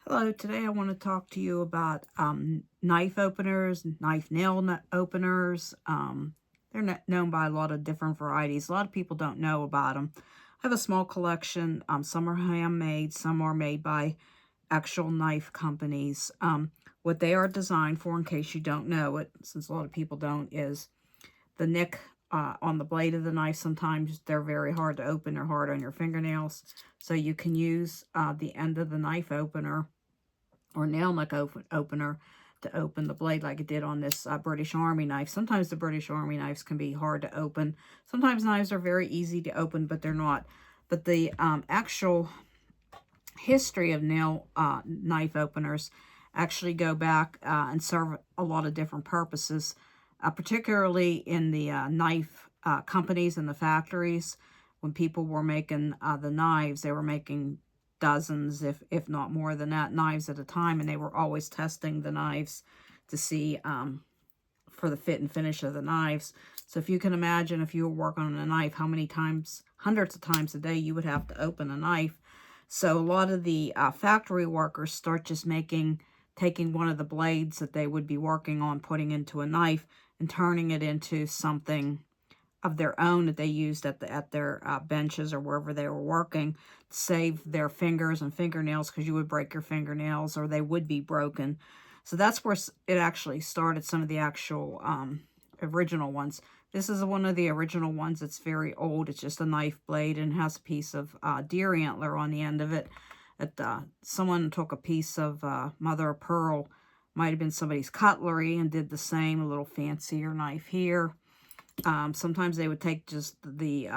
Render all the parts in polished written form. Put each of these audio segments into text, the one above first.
Hello, today I want to talk to you about knife openers, knife openers. They're known by a lot of different varieties. A lot of people don't know about them. I have a small collection. Some are handmade, some are made by actual knife companies. What they are designed for, in case you don't know it, since a lot of people don't, is the nick on the blade of the knife. Sometimes they're very hard to open. They're hard on your fingernails. So you can use the end of the knife opener or nail nick opener to open the blade like it did on this British Army knife. Sometimes the British Army knives can be hard to open. Sometimes knives are very easy to open, but they're not. But the actual history of nail knife openers actually go back and serve a lot of different purposes, particularly in the knife companies and the factories. When people were making the knives, they were making dozens, if not more than that, knives at a time, and they were always testing the knives to see for the fit and finish of the knives. So if you can imagine, if you were working on a knife, how many times, hundreds of times a day, you would have to open a knife. So a lot of the factory workers start just taking one of the blades that they would be working on, putting into a knife, and turning it into something of their own that they used at their benches or wherever they were working to save their fingers and fingernails, because you would break your fingernails or they would be broken. So that's where it actually started, some of the actual original ones. This is one of the original ones. It's very old. It's just a knife blade and has a piece of deer antler on the end of it. Someone took a piece of mother of pearl, might have been somebody's cutlery, and did the same, a little fancier knife here. Sometimes they would take just the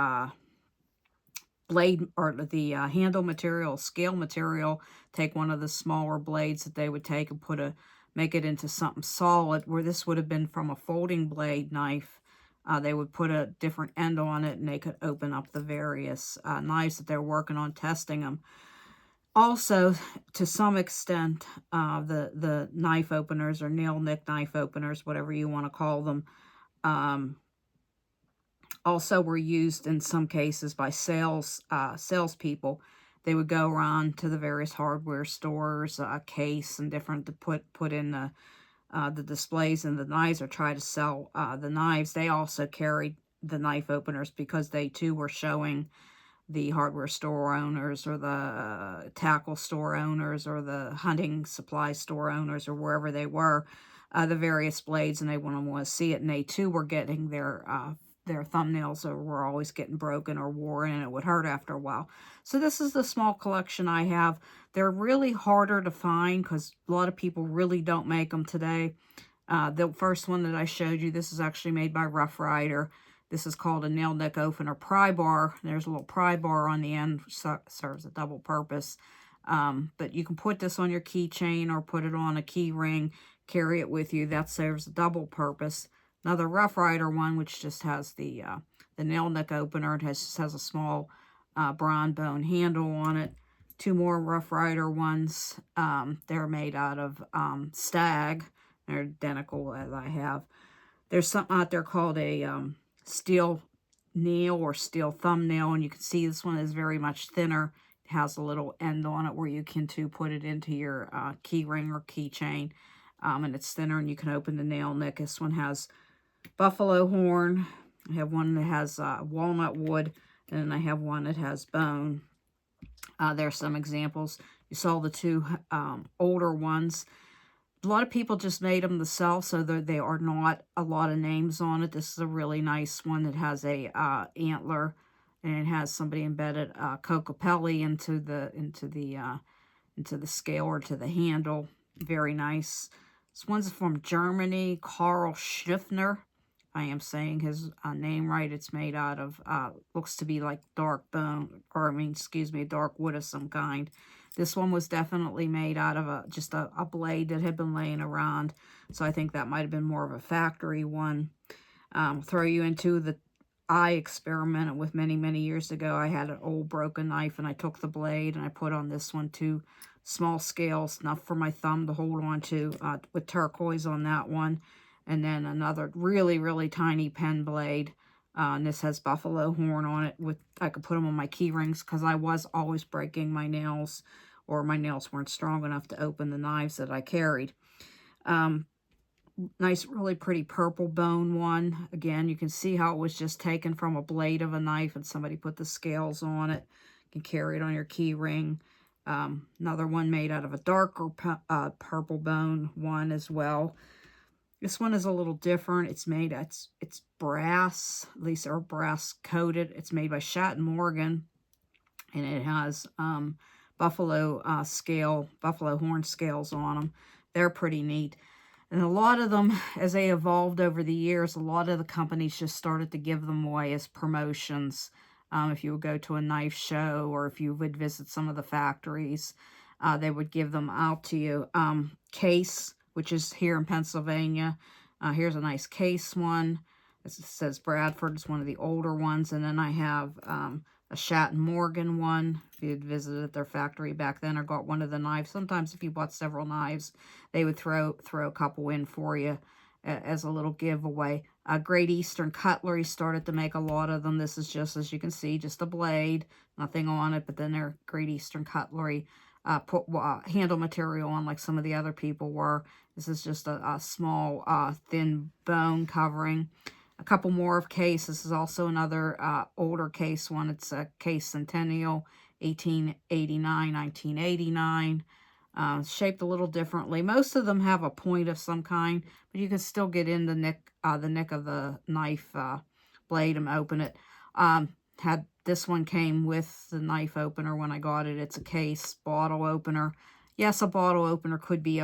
blade or the handle material, scale material, take one of the smaller blades that they would take and make it into something solid, where this would have been from a folding blade knife. They would put a different end on it and they could open up the various knives that they're working on, testing them. Also, to some extent, the knife openers or nail nick knife openers, whatever you want to call them, also were used in some cases by salespeople. They would go around to the various hardware stores, Case and different, to put in the displays and the knives, or try to sell the knives. They also carried the knife openers because they too were showing the hardware store owners or the tackle store owners or the hunting supply store owners or wherever they were, the various blades, and they wouldn't want to see it. And they too were getting their thumbnails were always getting broken or worn, and it would hurt after a while. So this is the small collection I have. They're really harder to find because a lot of people really don't make them today. The first one that I showed you, this is actually made by Rough Rider. This is called a nail nick opener pry bar. There's a little pry bar on the end, which serves a double purpose. But you can put this on your keychain or put it on a key ring, carry it with you. That serves a double purpose. Another Rough Rider one, which just has the nail nick opener. It just has a small bronze bone handle on it. Two more Rough Rider ones. They're made out of stag. They're identical as I have. There's something out there called a steel nail or steel thumbnail, and you can see this one is very much thinner. It has a little end on it where you can too put it into your key ring or keychain, and it's thinner and you can open the nail nick. This one has buffalo horn. I have one that has walnut wood, and then I have one that has bone. There's some examples. You saw the two older ones. A lot of people just made them themselves, so they are not a lot of names on it. This is a really nice one that has a antler, and it has somebody embedded Cocopelli into the scale or to the handle. Very nice. This one's from Germany, Karl Schiffner. I am saying his name right. It's made out of, looks to be like dark bone, or excuse me, dark wood of some kind. This one was definitely made out of just a blade that had been laying around. So I think that might have been more of a factory one. Throw you into the, I experimented with many, many years ago. I had an old broken knife, and I took the blade and I put on this one two small scales, enough for my thumb to hold on to, with turquoise on that one. And then another really, really tiny pen blade. And this has buffalo horn on it. I could put them on my key rings because I was always breaking my nails or my nails weren't strong enough to open the knives that I carried. Nice, really pretty purple bone one. Again, you can see how it was just taken from a blade of a knife and somebody put the scales on it. You can carry it on your key ring. Another one made out of a darker purple bone one as well. This one is a little different. It's made, it's brass, at least they're brass coated. It's made by Schatt & Morgan, and it has buffalo horn scales on them. They're pretty neat. And a lot of them, as they evolved over the years, a lot of the companies just started to give them away as promotions. If you would go to a knife show, or if you would visit some of the factories, they would give them out to you. Case, which is here in Pennsylvania. Here's a nice Case one. It says Bradford. It's one of the older ones. And then I have a Schatt & Morgan one. If you had visited their factory back then or got one of the knives. Sometimes if you bought several knives, they would throw a couple in for you as a little giveaway. Great Eastern Cutlery started to make a lot of them. This is just, as you can see, just a blade, nothing on it, but then they're Great Eastern Cutlery. Put handle material on like some of the other people were. This is just a small, thin bone covering. A couple more of Case. This is also another older Case one. It's a Case Centennial, 1889, 1989. Shaped a little differently. Most of them have a point of some kind, but you can still get in the neck of the knife blade and open it. This one came with the knife opener when I got it. It's a Case bottle opener. Yes, a bottle opener could be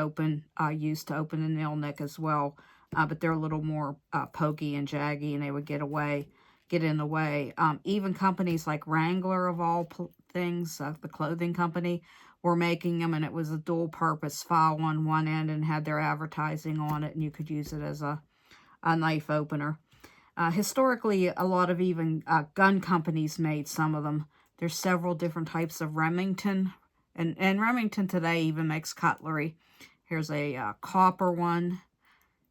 used to open a nail nick as well, but they're a little more pokey and jaggy, and they would get in the way. Even companies like Wrangler, of all things, the clothing company, were making them, and it was a dual-purpose file on one end and had their advertising on it, and you could use it as a knife opener. Historically, a lot of even gun companies made some of them. There's several different types of Remington, and Remington today even makes cutlery. Here's a copper one.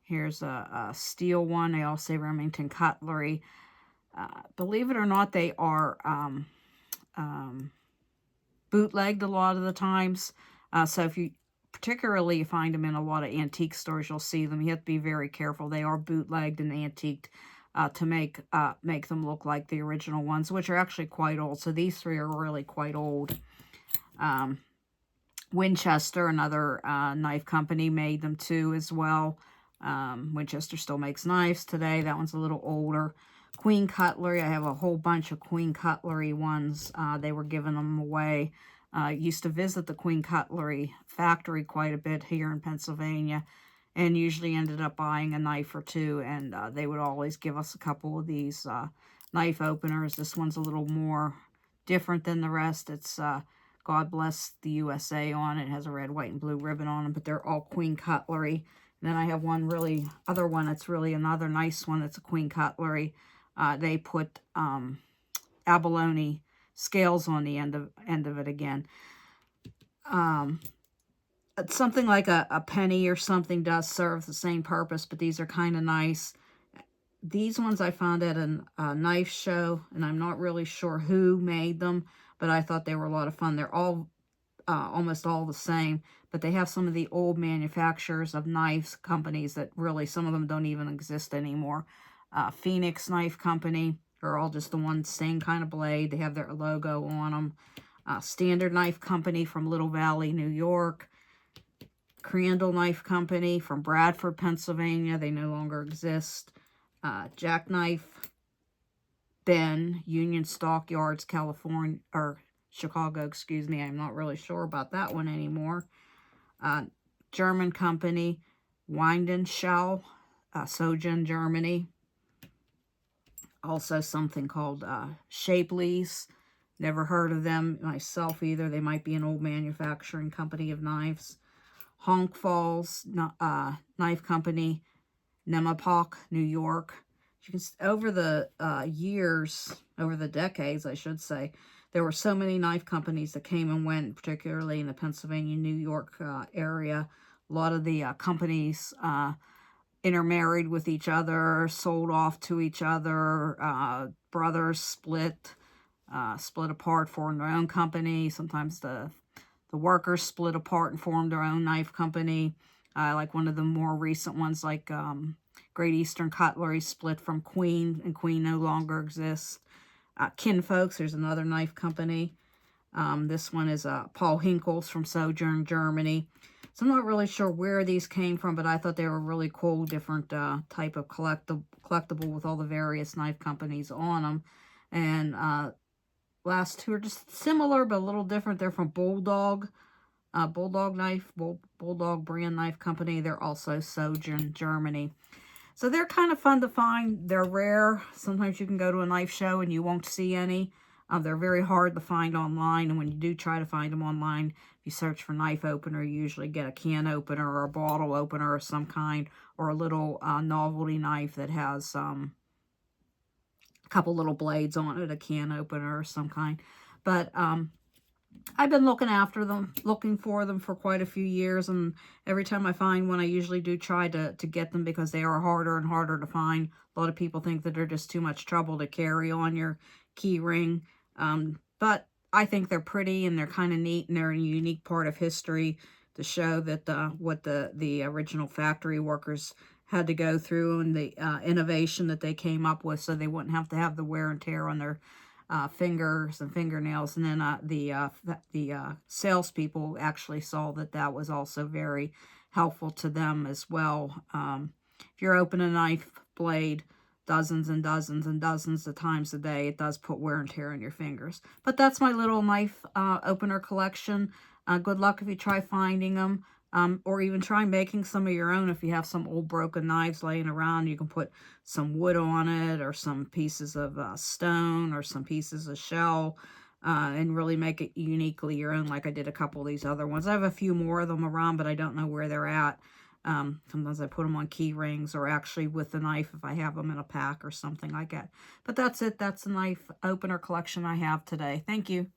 Here's a steel one. They all say Remington Cutlery. Believe it or not, they are bootlegged a lot of the times. So if you particularly find them in a lot of antique stores, you'll see them. You have to be very careful. They are bootlegged and antiqued to make them look like the original ones, which are actually quite old. So these three are really quite old. Winchester, another knife company, made them too as well. Winchester still makes knives today. That one's a little older. Queen Cutlery, I have a whole bunch of Queen Cutlery ones. They were giving them away. Used to visit the Queen Cutlery factory quite a bit here in Pennsylvania, and usually ended up buying a knife or two, and they would always give us a couple of these knife openers. This one's a little more different than the rest. It's God Bless the USA on it. It has a red, white, and blue ribbon on it, but they're all Queen Cutlery. And then I have other one that's really another nice one. That's a Queen Cutlery. They put abalone scales on the end of it again. Something like a penny or something does serve the same purpose, but these are kind of nice. These ones I found at a knife show, and I'm not really sure who made them, but I thought they were a lot of fun. They're all almost all the same, but they have some of the old manufacturers of knives companies that really, some of them don't even exist anymore. Phoenix Knife Company are all just the one same kind of blade. They have their logo on them. Standard Knife Company from Little Valley, New York. Crandall Knife Company from Bradford, Pennsylvania. They no longer exist. Jackknife Ben, Union Stockyards, California, or Chicago, excuse me. I'm not really sure about that one anymore. German company, Windenschau, Sogen, Germany. Also something called Shapley's. Never heard of them myself either. They might be an old manufacturing company of knives. Honk Falls Knife Company, Nemapoc, New York. You can, over the years, over the decades, I should say, there were so many knife companies that came and went, particularly in the Pennsylvania, New York area. A lot of the companies intermarried with each other, sold off to each other. Brothers split apart, formed their own company. Sometimes the the workers split apart and formed their own knife company. Like one of the more recent ones, like Great Eastern Cutlery split from Queen, and Queen no longer exists. Kinfolks, there's another knife company. This one is Paul Hinkels from Sojourn, Germany. So I'm not really sure where these came from, but I thought they were really cool, different type of collectible with all the various knife companies on them. And last two are just similar, but a little different. They're from Bulldog. Bulldog brand knife company. They're also Sojourn, Germany. So they're kind of fun to find. They're rare. Sometimes you can go to a knife show and you won't see any. They're very hard to find online, and when you do try to find them online, if you search for knife opener, you usually get a can opener or a bottle opener of some kind, or a little novelty knife that has a couple little blades on it, a can opener or some kind. But I've been looking for them for quite a few years, and every time I find one, I usually do try to get them because they are harder and harder to find. A lot of people think that they're just too much trouble to carry on your key ring. But I think they're pretty, and they're kind of neat, and they're a unique part of history to show that what the original factory workers had to go through, and the innovation that they came up with, so they wouldn't have to have the wear and tear on their fingers and fingernails. And then the salespeople actually saw that that was also very helpful to them as well. If you're opening a knife blade dozens and dozens and dozens of times a day, it does put wear and tear on your fingers. But that's my little knife opener collection. Good luck if you try finding them, or even try making some of your own. If you have some old broken knives laying around, you can put some wood on it, or some pieces of stone, or some pieces of shell, and really make it uniquely your own, like I did a couple of these other ones. I have a few more of them around, but I don't know where they're at. Sometimes I put them on key rings, or actually with the knife if I have them in a pack or something like that. But that's it. That's the knife opener collection I have today. Thank you.